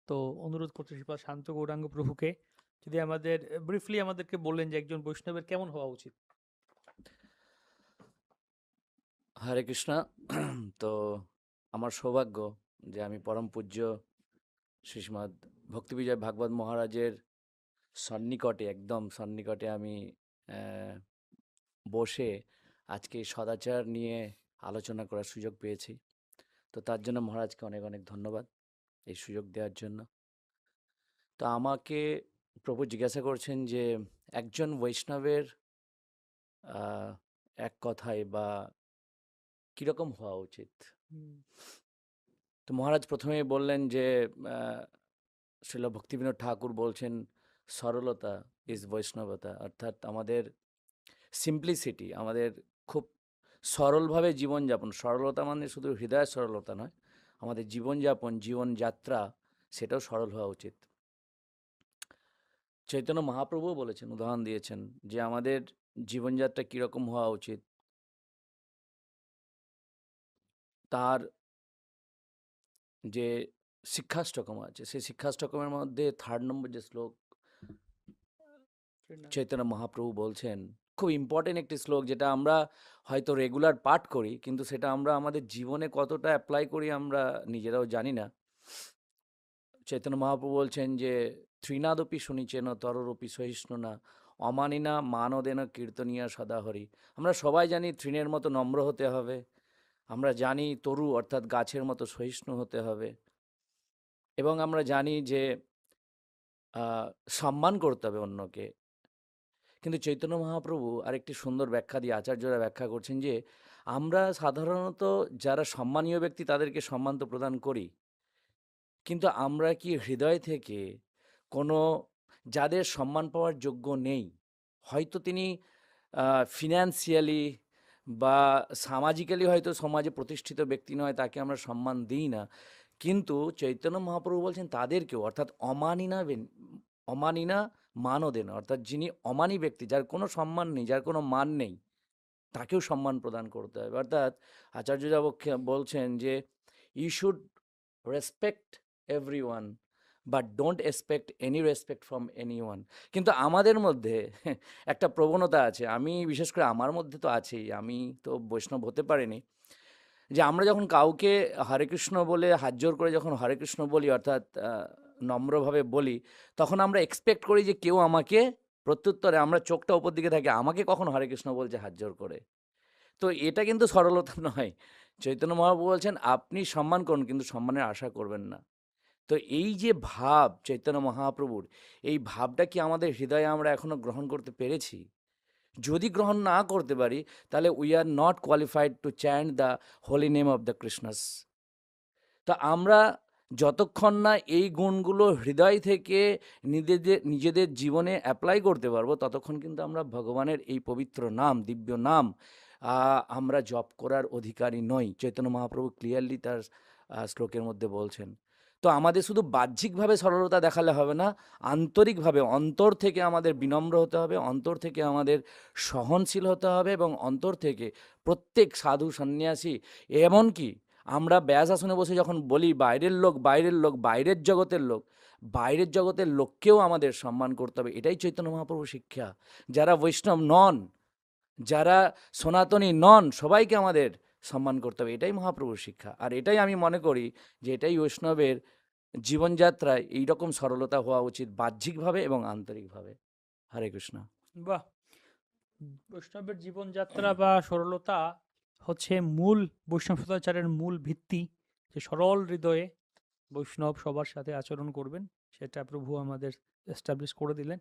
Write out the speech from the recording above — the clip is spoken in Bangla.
তো অনুরোধ করছি শ্রীপাদ শান্ত গৌরাঙ্গ প্রভুকে যদি আমাদের ব্রিফলি আমাদেরকে বললেন যে একজন বৈষ্ণবের কেমন হওয়া উচিত। হরে কৃষ্ণা। তো আমার সৌভাগ্য যে আমি পরম পূজ্য শ্রীষ্মাদ ভক্তিবিজয় ভাগবত মহারাজের সন্নিকটে, একদম সন্নিকটে আমি আহ, বসে আজকে এই সদাচার নিয়ে আলোচনা করার সুযোগ পেয়েছি। তো তার জন্য মহারাজকে অনেক অনেক ধন্যবাদ এই সুযোগ দেওয়ার জন্য। তো আমাকে প্রভু জিজ্ঞাসা করছেন যে একজন বৈষ্ণবের আহ, এক কথায় বা কিরকম হওয়া উচিত। হুম, তো মহারাজ প্রথমেই বললেন যে শ্রীল ভক্তিবিনোদ ঠাকুর বলছেন সরলতা ইজ বৈষ্ণবতা, অর্থাৎ আমাদের সিম্পলিসিটি, আমাদের খুব সরলভাবে জীবনযাপন। সরলতা মানে শুধু হৃদয়ের সরলতা নয়, আমাদের জীবনযাপন, জীবনযাত্রা সেটাও সরল হওয়া উচিত। চৈতন্য মহাপ্রভুও বলেছেন, উদাহরণ দিয়েছেন যে আমাদের জীবনযাত্রা কীরকম হওয়া উচিত। তার যে শিক্ষাষ্টকম আছে সেই শিক্ষাষ্টকমের মধ্যে 3rd নম্বর যে শ্লোক শ্রীনাথ। চৈতন্য মহাপ্রভু বলছেন, খুব ইম্পর্টেন্ট একটি শ্লোক, যেটা আমরা হয়তো রেগুলার পাঠ করি কিন্তু সেটা আমরা আমাদের জীবনে কতটা অ্যাপ্লাই করি আমরা নিজেরাও জানি না। চৈতন্য মহাপ্রভু বলছেন যে ত্রিনাদপি শুনিচেন তররূপি সহিষ্ণু না অমানিনা মানদেন কীর্তনিয়া সদাহরি। আমরা সবাই জানি তৃণের মতো নম্র হতে হবে, আমরা জানি তরু অর্থাৎ গাছের মতো সহিষ্ণু হতে হবে, এবং আমরা জানি যে সম্মান করতে হবে অন্যকে। কিন্তু চৈতন্য মহাপ্রভু আরেকটি সুন্দর ব্যাখ্যা দিয়ে আচার্যরা ব্যাখ্যা করছেন যে আমরা সাধারণত যারা সম্মানীয় ব্যক্তি তাদেরকে সম্মান তো প্রদান করি, কিন্তু আমরা কি হৃদয় থেকে কোনো যাদের সম্মান পাওয়ার যোগ্য নেই, হয়তো তিনি ফিনান্সিয়ালি বা সামাজিক্যালি হয়তো সমাজে প্রতিষ্ঠিত ব্যক্তি নয়, তাকে আমরা সম্মান দিই না, কিন্তু চৈতন্য মহাপ্রভু বলছেন তাদেরকেও, অর্থাৎ অমানিনা মানও দেন, অর্থাৎ যিনি অমানী ব্যক্তি, যার কোনো সম্মান নেই, যার কোনো মান নেই, তাকেও সম্মান প্রদান করতে হবে। অর্থাৎ আচার্যরা বলছেন যে you should respect everyone but don't expect any respect from anyone. কিন্তু আমাদের মধ্যে একটা প্রবণতা আছে, আমি বিশেষ করে আমার মধ্যে তো আছেই, আমি তো বৈষ্ণব হতে পারিনি, যে আমরা যখন কাউকে হরে কৃষ্ণ বলে হাত জোর করে যখন হরে কৃষ্ণ বলি, অর্থাৎ নম্রভাবে বলি, তখন আমরা এক্সপেক্ট করি যে কেউ আমাকে প্রত্যুত্তরে, আমরা চোখটা ওপর দিকে থাকি, আমাকে কখন হরে কৃষ্ণ বলছে হাত জোর করে। তো এটা কিন্তু সরলতা নয়। চৈতন্য মহাপ্রভু বলছেন আপনি সম্মান করুন কিন্তু সম্মানের আশা করবেন না। তো এই যে ভাব চৈতন্য মহাপ্রভুর, এই ভাবটা কি আমাদের হৃদয়ে আমরা এখনো গ্রহণ করতে পেরেছি? যদি গ্রহণ না করতে পারি, তাহলে we are not qualified two chant the Holi name of the Krishna's. তো আমরা যতক্ষণ না এই গুণগুলো হৃদয় থেকে নিজেদের নিজেদের জীবনে অ্যাপ্লাই করতে পারবো, ততক্ষণ কিন্তু আমরা ভগবানের এই পবিত্র নাম, দিব্য নাম আমরা জপ করার অধিকারী নই। চৈতন্য মহাপ্রভু ক্লিয়ারলি তার শ্লোকের মধ্যে বলছেন। তো আমাদের শুধু বাহ্যিকভাবে সরলতা দেখালে হবে না, আন্তরিকভাবে অন্তর থেকে আমাদের বিনম্র হতে হবে, অন্তর থেকে আমাদের সহনশীল হতে হবে, এবং অন্তর থেকে প্রত্যেক সাধু সন্ন্যাসী, এমনকি আমরা ব্যাস আসনে বসে যখন বলি বাইরের লোক, বাইরের লোক, বাইরের জগতের লোক, বাইরের জগতের লোককেও আমাদের সম্মান করতে হবে। এটাই চৈতন্য মহাপ্রভুর শিক্ষা। যারা বৈষ্ণব নন, যারা সনাতনী নন, সবাইকে আমাদের সম্মান করতে হবে, এটাই মহাপ্রভুর শিক্ষা। আর এটাই আমি মনে করি যে এটাই বৈষ্ণবের জীবনযাত্রায় এইরকম সরলতা হওয়া উচিত, বাহ্যিকভাবে এবং আন্তরিকভাবে। হরে কৃষ্ণ। বাহ! বৈষ্ণবের জীবনযাত্রা বা সরলতা হচ্ছে মূল বৈষ্ণব সদাচারের মূল ভিত্তি, যে সরল হৃদয়ে বৈষ্ণব সবার সাথে আচরণ করবেন, সেটা প্রভু আমাদের এস্টাবলিশ করে দিলেন।